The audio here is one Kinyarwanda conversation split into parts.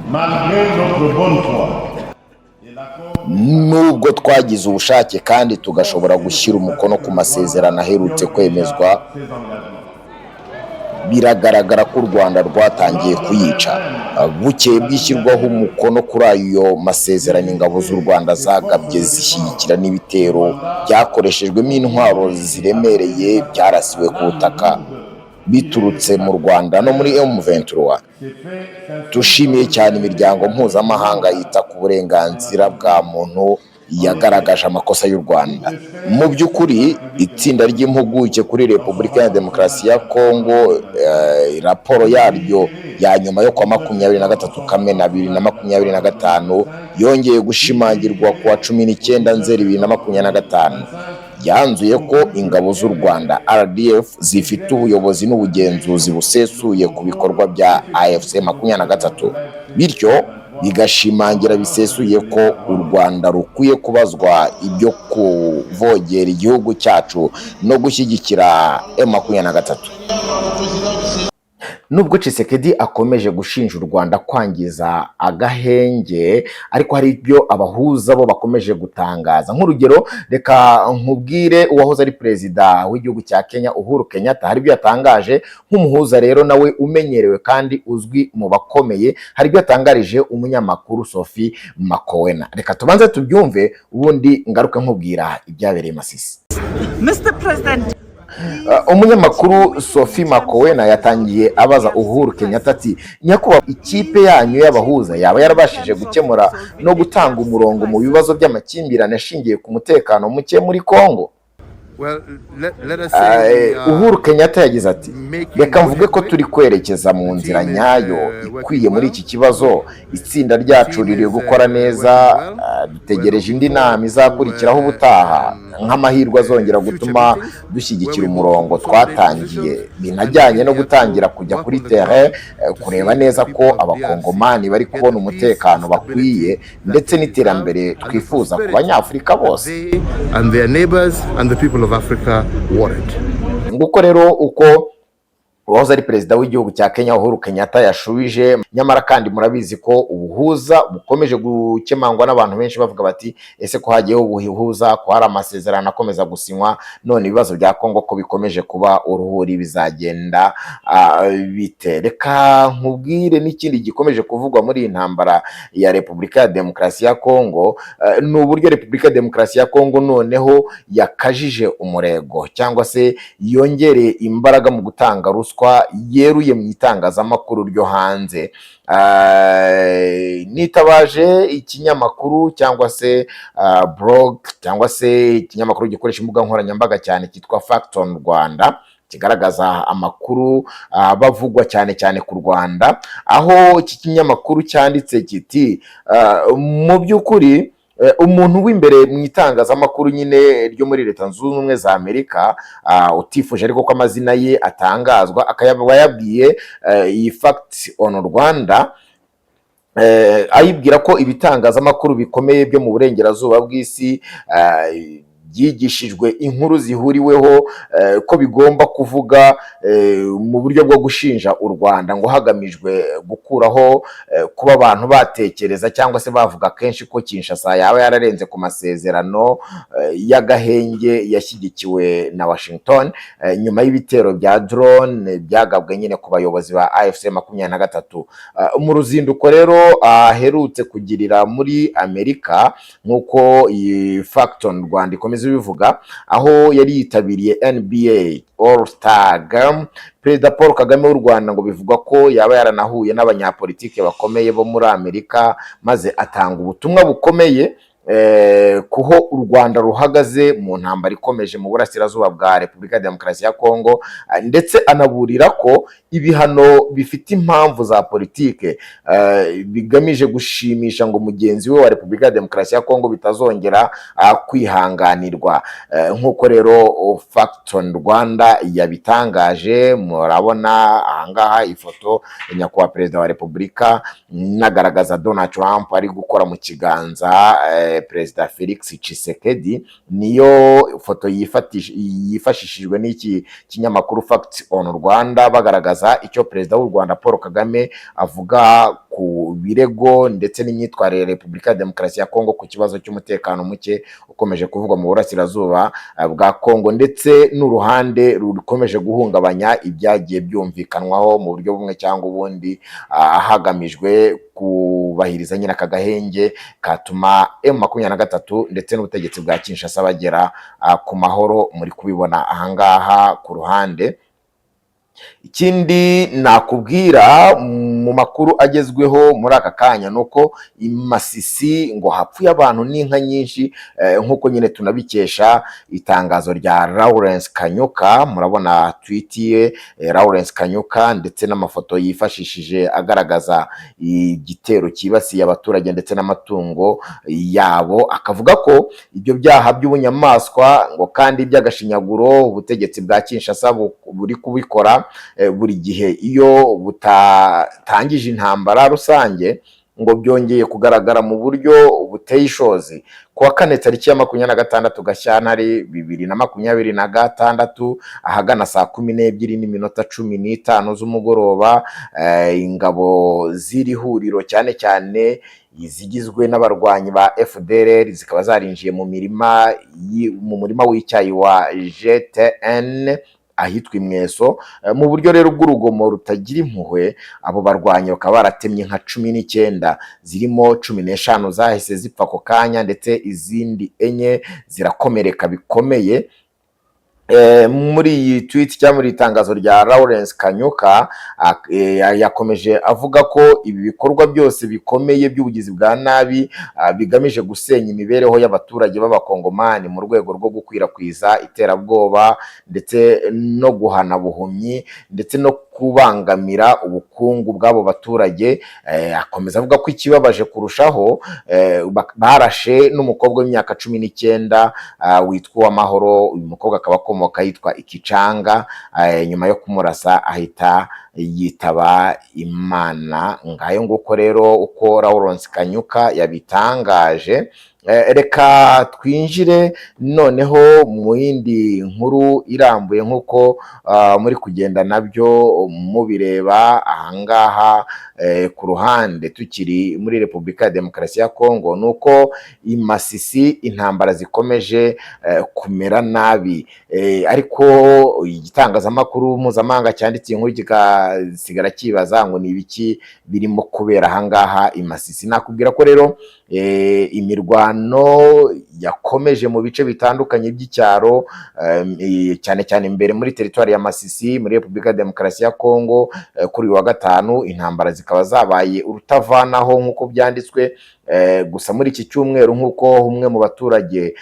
Malgré notre bonne foi, nubwo twagize ubushake kandi tugashobora gushyira umukono ku masezerano aherutse kwemezwa, biragaragara ko u Rwanda rwatangiye kuyica. Bukeye bwishyirwaho umukono kuri ayo masezerano, ingabo z'u Rwanda zagabye zishyigikira n'ibitero byakoreshejwemo intwaro ziremereye byarasiwe ku butaka biturutse mu Rwanda no muri M23. Tushimiye cyane imiryango mpuzamahanga yita ku burenganzira bwa muntu yagaragaje amakosa y'u Rwanda. Mu by'ukuri itsinda ry'impuguke kuri Repubulika ya Demokarasi ya Kongo, raporo yaryo ya nyuma yo kwa 23 Kamena 2025 yongeye gushimangirwa ku wa 19 Nzeri 2025, yanzuye ko ingabo z'u Rwanda RDF zifite ubuyobozi n'ubugenzuzi busesuye ku bikorwa bya AFC 23, bityo bigashimangira bisesuye ko u Rwanda rukwiye kubazwa ibyo kuvogera igihugu cyacu no gushyigikira M23. Nubwo Tshisekedi akomeje gushinja u Rwanda kwangiza agahenge, ariko hari ibyo abahuza bo bakomeje gutangaza. Nk'urugero, reka nkubwire uwahoze ari perezida w'igihugu cya Kenya Uhuru Kenyatta, hari ibyo yatangaje nk'umuhuza rero nawe umenyerewe kandi uzwi mu bakomeye. Hari ibyo yatangarije umunyamakuru Sophie Makowena. Reka tubanze tubyumve ubundi ngaruka nkubwira ibyabereye Masisi. Mr. President, umunyamakuru Sophie Makowena yatangiye abaza Uhuru Kenyatta ati, nyakubahwa, ikipe yanyu y'abahuza yaba yarabashije gukemura no gutanga umurongo mu bibazo by'amakimbirane ashingiye ku mutekano muke muri Kongo? Uhuru Kenyatta yagize ati, reka mvuge ko turi kwerekeza mu nzira nyayo ikwiye muri iki kibazo. Itsinda ryacu riri gukora neza, dutegereje indi nama izakurikiraho ubutaha nk'amahirwe azongera gutuma dushyigikira umurongo twatangiye, binajyanye no gutangira kujya kuri terrain kureba neza ko abakongomani bari kubona umutekano bakwiye ndetse n'iterambere twifuza ku banyafurika bose. Nguko rero uko uwahoze ari perezida w'igihugu cya Kenya Uhuru Kenyatta yashubije. Nyamara kandi murabizi ko ubuhuza bukomeje gukemangwa n'abantu benshi bavuga bati, ese ko hagiyeho ubuhuza, ko hari amasezerano akomeza gusinywa, none ibibazo bya Kongo ko bikomeje kuba uruhuri bizagenda bite? Reka nkubwire n'ikindi gikomeje kuvugwa muri iyi ntambara ya Repubulika ya Demokarasi ya Kongo, ni uburyo Repubulika ya Demokarasi ya Kongo noneho yakajije umurego cyangwa se yongereye imbaraga mu gutanga ruswa yeruye mu itangazamakuru ryo hanze. Nitabaje ikinyamakuru cyangwa se blog cyangwa se ikinyamakuru gikoresha imbuga nkoranyambaga cyane cyitwa Fact on Rwanda, kigaragaza amakuru bavugwa cyane cyane ku Rwanda, aho iki kinyamakuru cyanditse kiti, mu by'ukuri umuntu w'imbere mu itangazamakuru nyine ryo muri Leta Zunze Ubumwe za Amerika, utifuje ariko ko amazina ye atangazwa, akaba yabwiye iyi Fact on Rwanda ayibwira ko ibitangazamakuru bikomeye byo mu burengerazuba bw'isi byigishijwe inkuru zihuriweho ko bigomba kuvuga mu buryo bwo gushinja u Rwanda ngo hagamijwe gukuraho kuba abantu batekereza cyangwa se bavuga kenshi ko Kinshasa yaba yararenze ku masezerano y'agahenge yashyigikiwe na Washington nyuma y'ibitero bya drone byagabwe nyine ku bayobozi ba AFC 23. Mu ruzinduko rero aherutse kugirira muri Amerika, nk'uko iyi Fact on Rwanda ikomeza bivuga, aho yari yitabiriye NBA All-Star Game, Perezida Paul Kagame w'u Rwanda ngo bivugwa ko yaba yaranahuye n'abanyapolitike bakomeye bo muri Amerika, maze atanga ubutumwa bukomeye kuho u Rwanda ruhagaze mu ntambara ikomeje mu burasirazuba bwa Repubulika ya Demokarasi ya Kongo, ndetse anaburira ko ibihano bifite impamvu za politike bigamije gushimisha ngo mugenzi we wa Repubulika ya Demokarasi ya Kongo bitazongera kwihanganirwa. Nk'uko rero Fact on Rwanda yabitangaje, murabona ahangaha ifoto ya nyakubahwa Perezida wa Repubulika nagaragaza Donald Trump ari gukora mu kiganza Perezida Felix Tshisekedi. Niyo foto yifashishijwe n'iki kinyamakuru Facts on Rwanda bagaragaza icyo Perezida w'u Rwanda Paul Kagame avuga ku birego ndetse n'imyitwarire ya Repubulika ya Demokarasi ya Kongo ku kibazo cy'umutekano muke ukomeje kuvugwa mu burasirazuba bwa Kongo, ndetse n'uruhande rukomeje guhungabanya ibyagiye byumvikanwaho mu buryo bumwe cyangwa ubundi hagamijwe kubahiriza nyine aka gahenge katuma M23 ndetse n'ubutegetsi bwa Kinshasa bagera ku mahoro. Muri kubibona ahangaha ku ruhande. Ikindi nakubwira mu makuru agezweho muri aka kanya nuko Masisi ngo hapfuye abantu n'inka nyinshi, nkuko nyine tunabikesha itangazo rya Lawrence Kanyuka. Murabona tweet ye Lawrence Kanyuka ndetse n'amafoto yifashishije agaragaza igitero kibasiye abaturage ndetse n'amatungo yabo, akavuga ko ibyo byaha by'ubunyamaswa ngo kandi by'agashinyaguro ubutegetsi bwa Kinshasa buri kubikora buri gihe iyo butatangije intambara rusange, ngo byongeye kugaragara mu buryo buteye ishozi. Kuwa kane tariki ya 26 Gashyantare 2026 ahagana saa 12:15 z'umugoroba, ingabo ziri huriro cyane cyane izigizwe n'abarwanyi ba FDLR zikaba zarinjiye mu murima w'icyayi wa GTN ahitwa Imweso mu buryo rero bw'urugomo rutagira impuhwe. Abo barwanyi bakaba baratemye nka 19 zirimo 15 zahise zipfa ako kanya ndetse izindi 4 zirakomereka bikomeye. Muri iyi tweet cyangwa muri itangazo rya Lawrence Kanyuka yakomeje avuga ko ibi bikorwa byose bikomeye by'ubugizi bwa nabi bigamije gusenya imibereho y'abaturage b'abakongomani mu rwego rwo gukwirakwiza iterabwoba ndetse no guhana buhumyi ndetse no kubangamira ubukungu bw'abo baturage. Akomeza avuga ko ikibabaje kurushaho barashe n'umukobwa w'imyaka 19 witwa Uwamahoro. Uyu mukobwa akaba akomoka yitwa Ikicanga, nyuma yo kumurasa ahita yitaba Imana. Ngayo nguko rero uko Lawrence Kanyuka yabitangaje. Reka twinjire noneho mu yindi nkuru irambuye nk'uko muri kugenda nabyo mubireba ahangaha ku ruhande. Tukiri muri Repubulika ya Demokarasi ya Kongo, nuko Masisi intambara zikomeje kumera nabi, ariko igitangazamakuru mpuzamahanga cyanditse inkuru kigasigara kibaza ngo ni ibiki birimo kubera ahangaha Masisi. Nakubwira ko rero imirwano yakomeje mu bice bitandukanye by'icyaro, cyane cyane imbere muri teritwari ya Masisi muri Repubulika ya Demokarasi ya Kongo. Kuri wa gatanu intambara zikaba zabaye urutavanaho nk'uko byanditswe. Gusa muri iki cyumweru nk'uko umwe mu baturage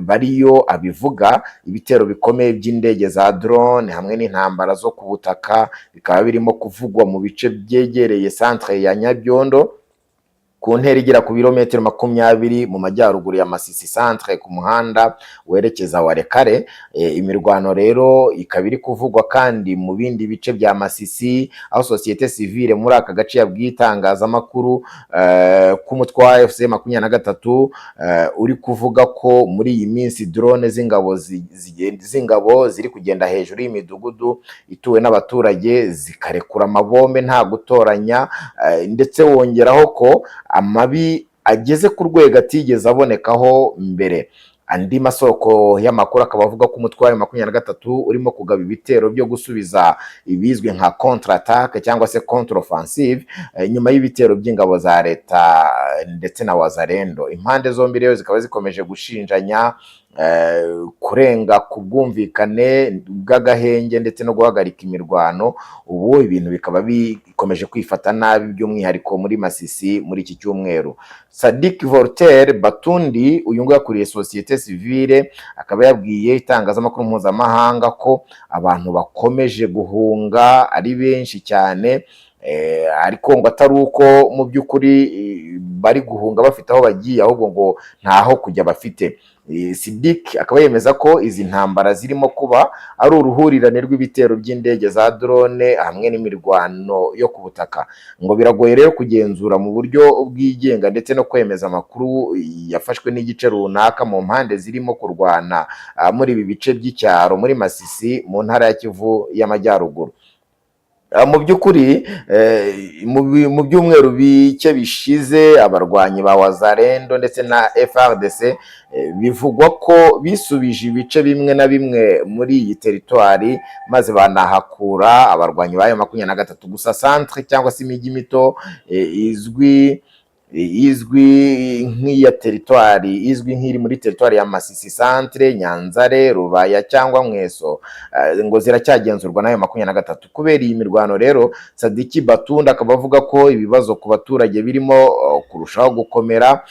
bariyo abivuga, ibitero bikomeye by'indege za drone hamwe n'intambara zo ku butaka bikaba birimo kuvugwa mu bice byegereye centre ya Nyabyondo ku ntera igera ku birometero 20 mu majyaruguru ya Masisi centre ku muhanda werekeza Warekare. Imirwano rero ikaba iri kuvugwa kandi mu bindi bice bya Masisi, aho societe civile muri aka gace yabwiye itangazamakuru k'umutwe wa FC 23 uri kuvuga ko muri iyi minsi drone z'ingabo ziri kugenda hejuru y'imidugudu ituwe n'abaturage zikarekura amabombe nta gutoranya, ndetse wongeraho ko amabi ageze ku rwego atigeze abonekaho mbere. Andi masoko y'amakuru akaba avuga ko umutwe wa 23 urimo kugaba ibitero byo gusubiza ibizwe nka contre attaque cyangwa se contre offensive nyuma y'ibitero by'ingabo za leta ndetse na Wazalendo. Impande zombi rero zikaba zikomeje gushinjanya kurenga ku bwumvikane bw'agahenge ndetse no guhagarika imirwano. Ubu ibintu bikaba bikomeje kwifata nabi by'umwihariko muri Masisi muri iki cyumweru. Sadik Voltaire Batundi uyu ngo yakuriye societe civile akaba yabwiye itangazamakuru mpuzamahanga ko abantu bakomeje guhunga ari benshi cyane, ariko ngo atari uko mu by'ukuri bari guhunga bafite aho bagiye, ahubwo ngo ntaho kujya bafite. Sidik akaba yemeza ko izi ntambara zirimo kuba ari uruhurirane rw'ibitero by'indege za drone hamwe n'imirwano yo ku butaka. Ngo biragoye rero kugenzura mu buryo bwigenga ndetse no kwemeza amakuru yafashwe n'igice runaka mu mpande zirimo kurwana muri ibi bice by'icyaro muri Masisi mu ntara ya Kivu y'Amajyaruguru. Mu by'ukuri mu byumweru bike bishize abarwanyi ba Wazalendo ndetse na FARDC bivugwa ko bisubije ibice bimwe na bimwe muri iyi teritwari maze banahakura abarwanyi ba M23. Gusa centre cyangwa se imijyi mito izwi nk'iya teritwari izwi nk'iri muri teritwari ya Masisi centre, Nyanzare, Rubaya cyangwa Mweso ngo ziracyagenzurwa na M23. Kubera iyi mirwano rero Sadiki Batunda akaba avuga ko ibibazo ku baturage birimo kurushaho gukomera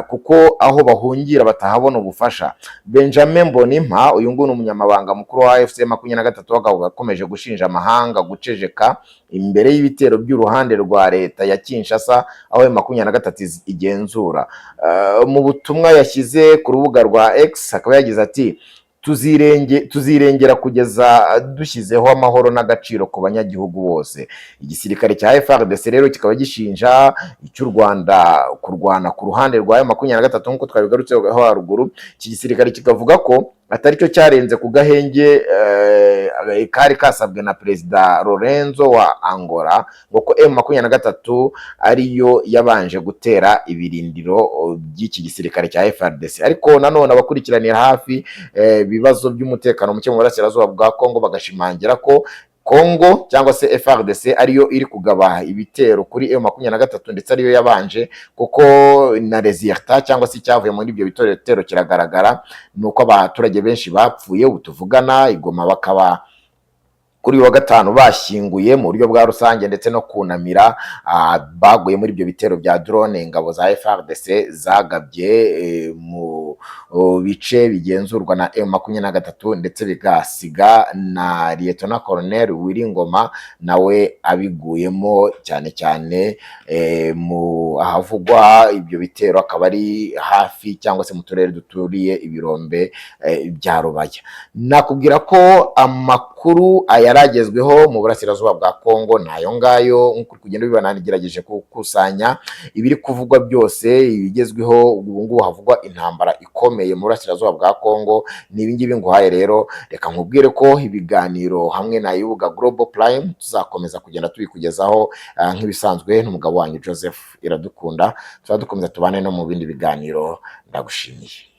kuko aho bahungira batahabona ubufasha. Benjamin Mbonimpa uyu nguyu ni umunyamabanga mukuru wa AFC 23 akomeje gushinja amahanga gucejeka imbere y'ibitero by'uruhande rwa leta ya Kinshasa aho M23 igenzura. Mu butumwa yashyize ku rubuga rwa X akaba yagize ati tuzirengera kugeza dushyizeho amahoro n'agaciro ku banyagihugu bose. Igisirikare cya FARDC rero kikaba gishinja icy'u Rwanda kurwana ku ruhande rwa M23 nk'uko twabigarutseho haruguru. Iki gisirikare kikavuga ko atari cyo cyarenze ku gahenge kari kasabwe na Perezida Lorenzo wa Angola ngo ko M23 ariyo yabanje gutera ibirindiro by'iki gisirikare cya FARDC. Ariko nanone abakurikiranira hafi ibibazo by'umutekano muke mu burasirazuba bwa Kongo bagashimangira ko Kongo cyangwa se FARDC ariyo iri kugaba ibitero kuri M23 ndetse ariyo yabanje, kuko na resultat cyangwa se cyavuye muri ibyo bitero kiragaragara, nuko abaturage benshi bapfuye. Ubutuvugana Igoma bakaba kuri wa gatanu bashyinguye mu buryo bwa rusange ndetse no kunamira baguye muri ibyo bitero bya drone ingabo za FARDC zagabye mu bice bigenzurwa na M23 ndetse bigasiga na Lieutenant Colonel Wiringoma nawe abiguyemo, cyane cyane mu ahavugwa ibyo bitero akaba ari hafi cyangwa se mu turere duturiye ibirombe bya Rubaya. Nakubwira ko amakuru yaragezweho mu burasirazuba bwa Kongo nayo ngayo nkuko kugenda bibananigerageje gukusanya ibiri kuvugwa byose. Ibigezweho ubu ngubu havugwa intambara ikomeye mu burasirazuba bwa Kongo. Ni ibingibi nguhaye rero, reka nkubwire ko ibiganiro hamwe na Yubuga Global Prime tuzakomeza kugenda tubikugezaho nk'ibisanzwe n'umugabo wanyu Joseph Iradukunda. Tuzadukomeza tubane no mu bindi biganiro. Ndagushimiye.